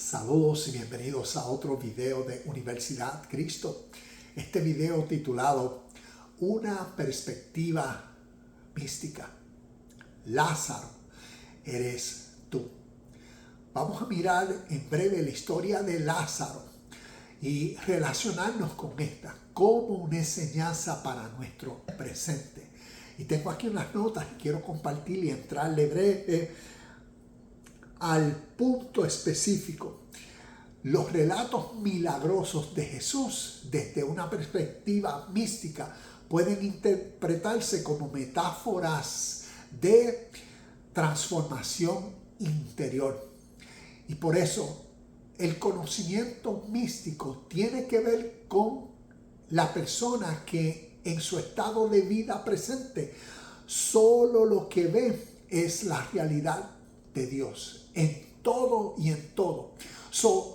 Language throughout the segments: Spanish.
Saludos y bienvenidos a otro video de Universidad Cristo. Este video titulado Una perspectiva mística. Lázaro, eres tú. Vamos a mirar en breve la historia de Lázaro y relacionarnos con esta como una enseñanza para nuestro presente. Y tengo aquí unas notas que quiero compartir y entrarle breve al punto específico. Los relatos milagrosos de Jesús desde una perspectiva mística pueden interpretarse como metáforas de transformación interior. Y por eso el conocimiento místico tiene que ver con la persona que en su estado de vida presente solo lo que ve es la realidad de Dios en todo y en todo.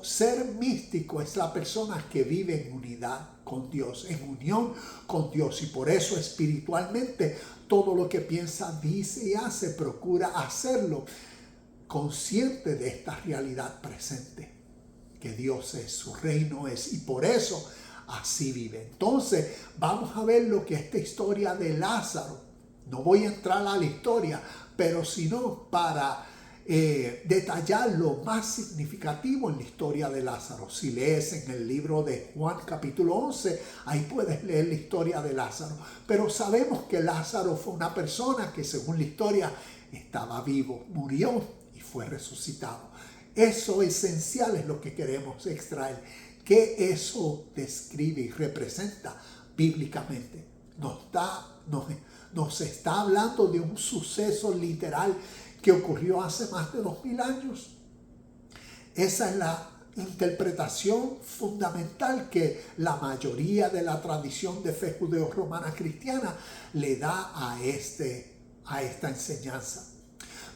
Ser místico es la persona que vive en unidad con Dios, en unión con Dios, y por eso espiritualmente todo lo que piensa, dice y hace, procura hacerlo consciente de esta realidad presente, que Dios es, su reino es, y por eso así vive. Entonces vamos a ver lo que esta historia de Lázaro, no voy a entrar a la historia, pero sino para detallar lo más significativo en la historia de Lázaro. Si lees en el libro de Juan capítulo 11, ahí puedes leer la historia de Lázaro. Pero sabemos que Lázaro fue una persona que según la historia estaba vivo, murió y fue resucitado. Eso esencial es lo que queremos extraer. ¿Qué eso describe y representa bíblicamente? Nos está hablando de un suceso literal que ocurrió hace más de 2000 años. Esa es la interpretación fundamental que la mayoría de la tradición de fe judeo-romana cristiana le da a esta enseñanza.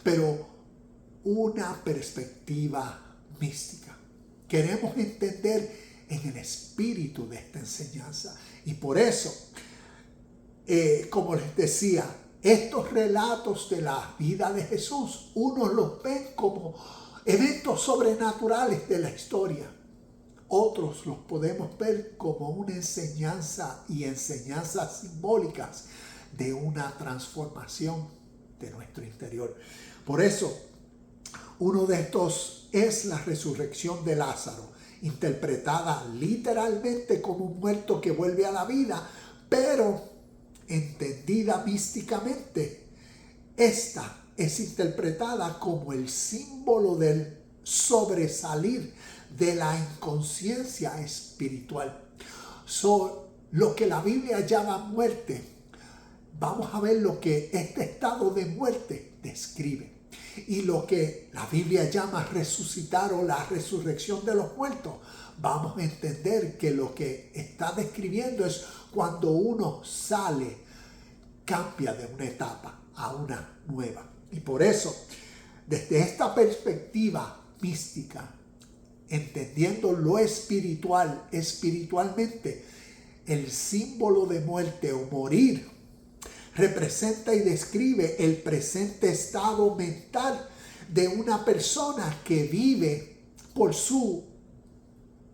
Pero una perspectiva mística. Queremos entender en el espíritu de esta enseñanza. Y por eso, como les decía, estos relatos de la vida de Jesús, unos los ven como eventos sobrenaturales de la historia. Otros los podemos ver como una enseñanza y enseñanzas simbólicas de una transformación de nuestro interior. Por eso, uno de estos es la resurrección de Lázaro, interpretada literalmente como un muerto que vuelve a la vida, pero entendida místicamente, esta es interpretada como el símbolo del sobresalir de la inconsciencia espiritual. Lo que la Biblia llama muerte, vamos a ver lo que este estado de muerte describe. Y lo que la Biblia llama resucitar o la resurrección de los muertos, vamos a entender que lo que está describiendo es cuando uno sale, cambia de una etapa a una nueva. Y por eso, desde esta perspectiva mística, entendiendo lo espiritual, espiritualmente, el símbolo de muerte o morir representa y describe el presente estado mental de una persona que vive por su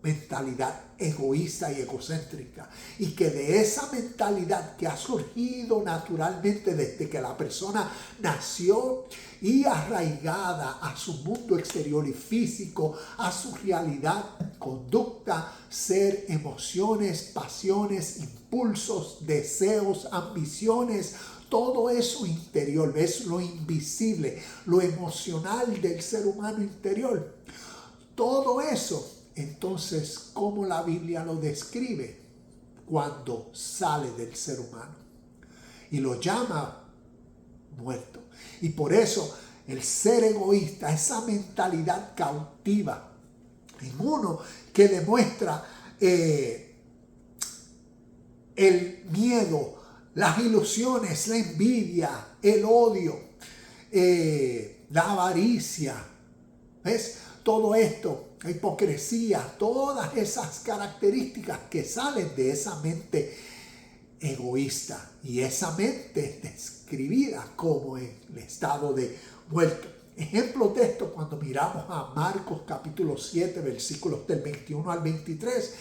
mentalidad egoísta y egocéntrica, y que de esa mentalidad que ha surgido naturalmente desde que la persona nació y arraigada a su mundo exterior y físico, a su realidad, conducta, ser, emociones, pasiones, impulsos, deseos, ambiciones, todo eso interior, es lo invisible, lo emocional del ser humano interior. Todo eso, entonces, ¿cómo la Biblia lo describe? Cuando sale del ser humano y lo llama muerto. Y por eso el ser egoísta, esa mentalidad cautiva en uno que demuestra el miedo, las ilusiones, la envidia, el odio, la avaricia, ¿ves? Todo esto, la hipocresía, todas esas características que salen de esa mente egoísta, y esa mente describida como en el estado de muerto. Ejemplo de esto, cuando miramos a Marcos capítulo 7, versículos del 21 al 23,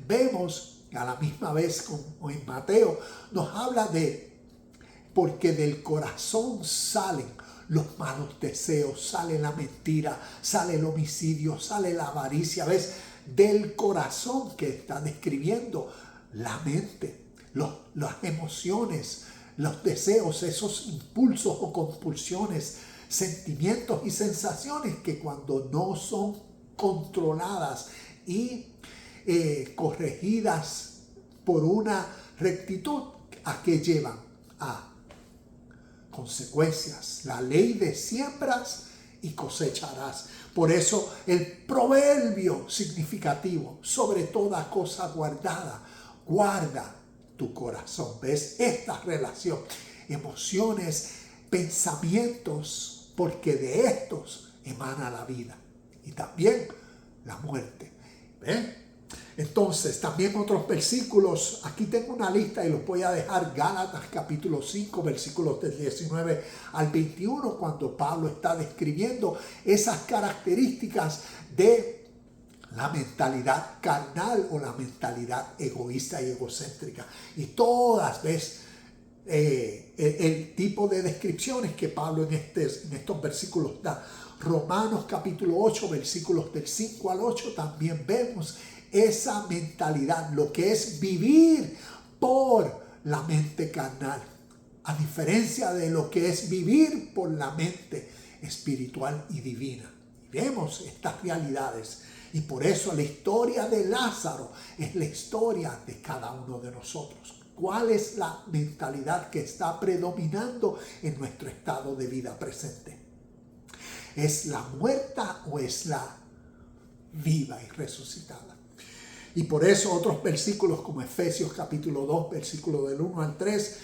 vemos a la misma vez como en Mateo, nos habla de, porque del corazón salen los malos deseos, sale la mentira, sale el homicidio, sale la avaricia. ¿Ves? Del corazón que está describiendo la mente, las emociones, los deseos, esos impulsos o compulsiones, sentimientos y sensaciones que cuando no son controladas y corregidas por una rectitud, ¿a qué llevan? A consecuencias. La ley de siembras y cosecharás. Por eso el proverbio significativo, sobre toda cosa guardada, guarda tu corazón. ¿Ves? Esta relación, emociones, pensamientos, porque de estos emana la vida y también la muerte. ¿Ven? Entonces, también otros versículos, aquí tengo una lista y los voy a dejar. Gálatas capítulo 5, versículos del 19 al 21, cuando Pablo está describiendo esas características de la mentalidad carnal o la mentalidad egoísta y egocéntrica. Y todas, ¿ves? El tipo de descripciones que Pablo en estos versículos da. Romanos capítulo 8, versículos del 5 al 8, también vemos esa mentalidad, lo que es vivir por la mente carnal, a diferencia de lo que es vivir por la mente espiritual y divina. Vemos estas realidades y por eso la historia de Lázaro es la historia de cada uno de nosotros. ¿Cuál es la mentalidad que está predominando en nuestro estado de vida presente? ¿Es la muerta o es la viva y resucitada? Y por eso otros versículos como Efesios capítulo 2, versículo del 1 al 3,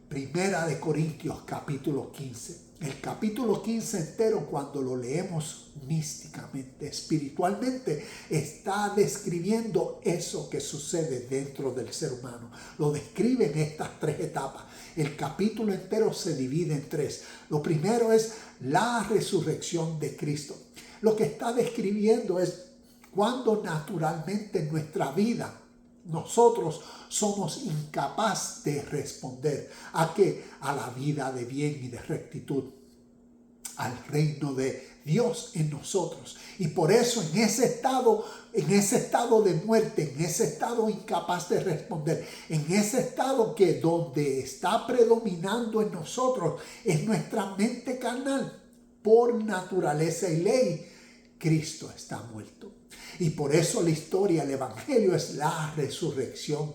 Primera de Corintios capítulo 15. El capítulo 15 entero, cuando lo leemos místicamente, espiritualmente, está describiendo eso que sucede dentro del ser humano. Lo describe en estas tres etapas. El capítulo entero se divide en tres. Lo primero es la resurrección de Cristo. Lo que está describiendo es cuando naturalmente en nuestra vida nosotros somos incapaces de responder ¿a qué? A la vida de bien y de rectitud, al reino de Dios en nosotros. Y por eso en ese estado de muerte, en ese estado incapaz de responder, en ese estado que donde está predominando en nosotros es nuestra mente carnal, por naturaleza y ley, Cristo está muerto. Y por eso la historia, el evangelio es la resurrección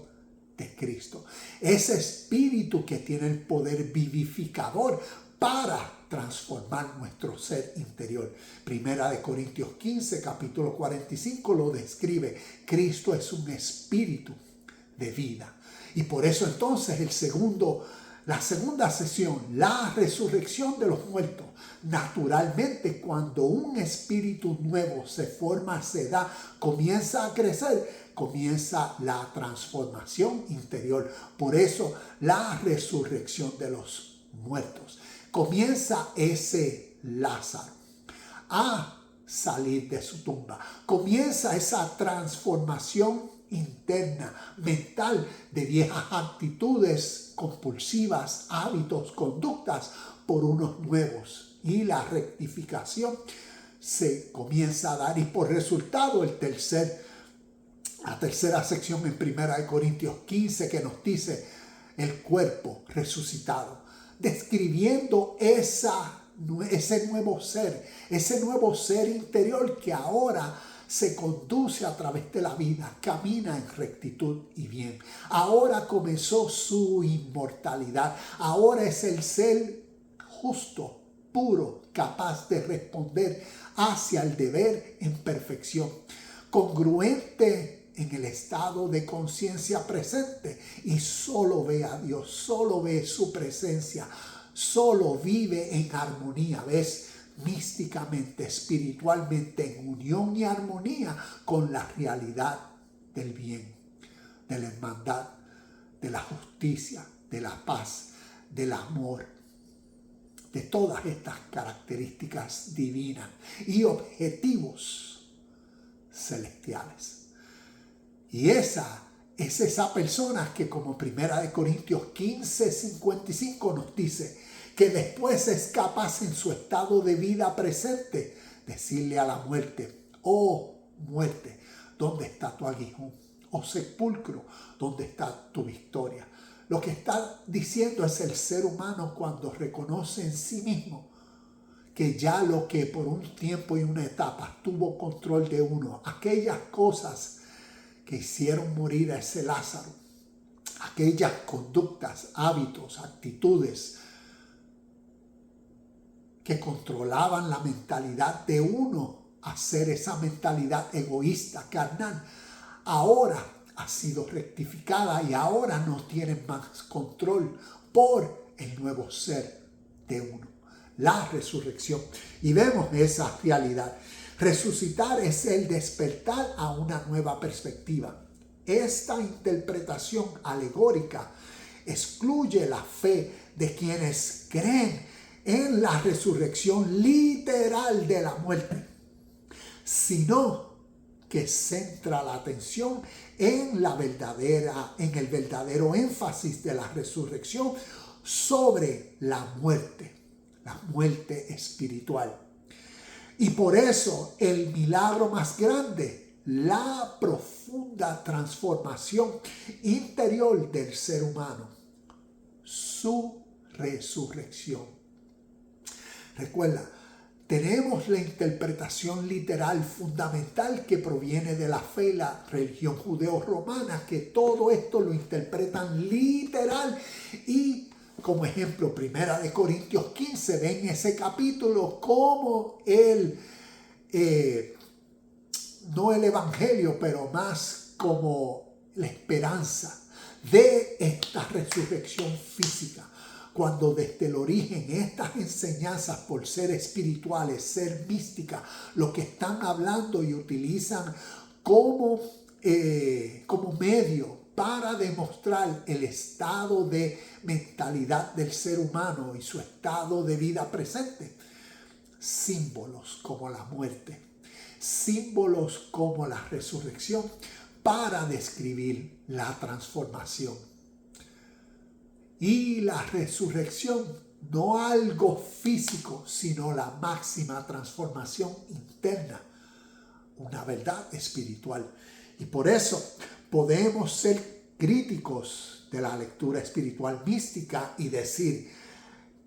de Cristo. Ese espíritu que tiene el poder vivificador para transformar nuestro ser interior. Primera de Corintios 15, capítulo 45 lo describe. Cristo es un espíritu de vida. Y por eso entonces la segunda sesión, la resurrección de los muertos. Naturalmente, cuando un espíritu nuevo se forma, se da, comienza a crecer, comienza la transformación interior. Por eso, la resurrección de los muertos. Comienza ese Lázaro a salir de su tumba. Comienza esa transformación interna, mental, de viejas actitudes compulsivas, hábitos, conductas, por unos nuevos. Y la rectificación se comienza a dar y por resultado la tercera sección en 1 Corintios 15 que nos dice el cuerpo resucitado, describiendo ese nuevo ser interior que ahora se conduce a través de la vida, camina en rectitud y bien. Ahora comenzó su inmortalidad. Ahora es el ser justo, puro, capaz de responder hacia el deber en perfección, congruente en el estado de conciencia presente y solo ve a Dios, solo ve su presencia, solo vive en armonía, ¿ves? Místicamente, espiritualmente, en unión y armonía con la realidad del bien, de la hermandad, de la justicia, de la paz, del amor, de todas estas características divinas y objetivos celestiales. Y esa es esa persona que, como 1 Corintios 15:55 nos dice, que después es capaz en su estado de vida presente decirle a la muerte: oh muerte, ¿dónde está tu aguijón? Oh sepulcro, ¿dónde está tu victoria? Lo que está diciendo es el ser humano cuando reconoce en sí mismo que ya lo que por un tiempo y una etapa tuvo control de uno, aquellas cosas que hicieron morir a ese Lázaro, aquellas conductas, hábitos, actitudes que controlaban la mentalidad de uno a ser esa mentalidad egoísta, carnal, ahora ha sido rectificada y ahora no tienen más control por el nuevo ser de uno, la resurrección. Y vemos esa realidad. Resucitar es el despertar a una nueva perspectiva. Esta interpretación alegórica excluye la fe de quienes creen en la resurrección literal de la muerte, sino que centra la atención en el verdadero énfasis de la resurrección sobre la muerte espiritual. Y por eso el milagro más grande, la profunda transformación interior del ser humano, su resurrección. Recuerda, tenemos la interpretación literal fundamental que proviene de la fe y la religión judeo-romana, que todo esto lo interpretan literal. Y como ejemplo, 1 Corintios 15, ven ese capítulo como no el evangelio, pero más como la esperanza de esta resurrección física. Cuando desde el origen estas enseñanzas, por ser espirituales, ser místicas, lo que están hablando y utilizan como medio para demostrar el estado de mentalidad del ser humano y su estado de vida presente. Símbolos como la muerte, símbolos como la resurrección para describir la transformación. Y la resurrección, no algo físico, sino la máxima transformación interna, una verdad espiritual. Y por eso podemos ser críticos de la lectura espiritual mística y decir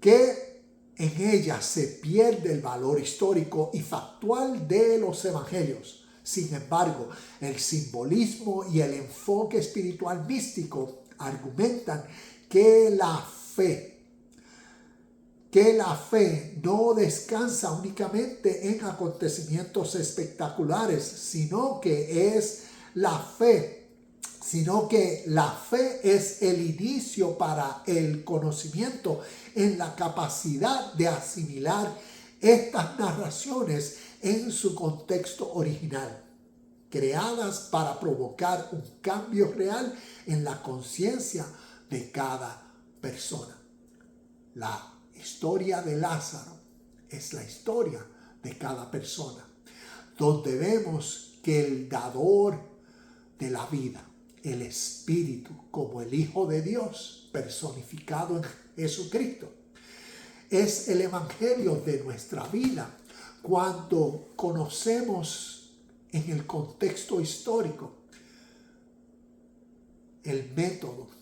que en ella se pierde el valor histórico y factual de los evangelios. Sin embargo, el simbolismo y el enfoque espiritual místico argumentan que la fe no descansa únicamente en acontecimientos espectaculares, sino que la fe es el inicio para el conocimiento en la capacidad de asimilar estas narraciones en su contexto original, creadas para provocar un cambio real en la conciencia de cada persona. La historia de Lázaro es la historia de cada persona, donde vemos que el dador de la vida, el Espíritu, como el Hijo de Dios personificado en Jesucristo, es el evangelio de nuestra vida. Cuando conocemos en el contexto histórico el método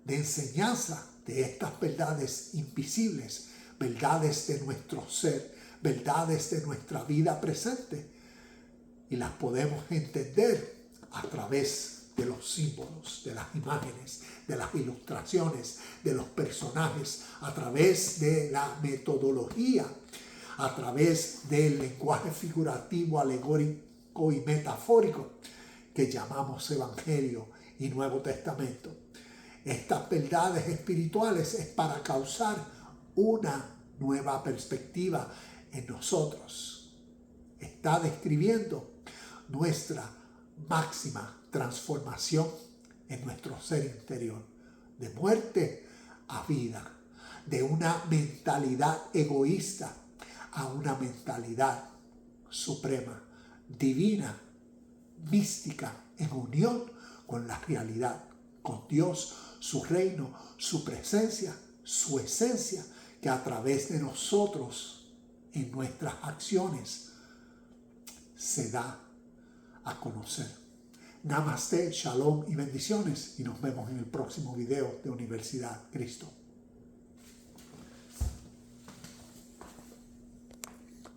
de enseñanza de estas verdades invisibles, verdades de nuestro ser, verdades de nuestra vida presente, y las podemos entender a través de los símbolos, de las imágenes, de las ilustraciones, de los personajes, a través de la metodología, a través del lenguaje figurativo, alegórico y metafórico que llamamos Evangelio y Nuevo Testamento. Estas verdades espirituales es para causar una nueva perspectiva en nosotros. Está describiendo nuestra máxima transformación en nuestro ser interior, de muerte a vida, de una mentalidad egoísta a una mentalidad suprema, divina, mística, en unión con la realidad, con Dios, su reino, su presencia, su esencia, que a través de nosotros, en nuestras acciones, se da a conocer. Namaste, shalom y bendiciones, y nos vemos en el próximo video de Universidad Cristo.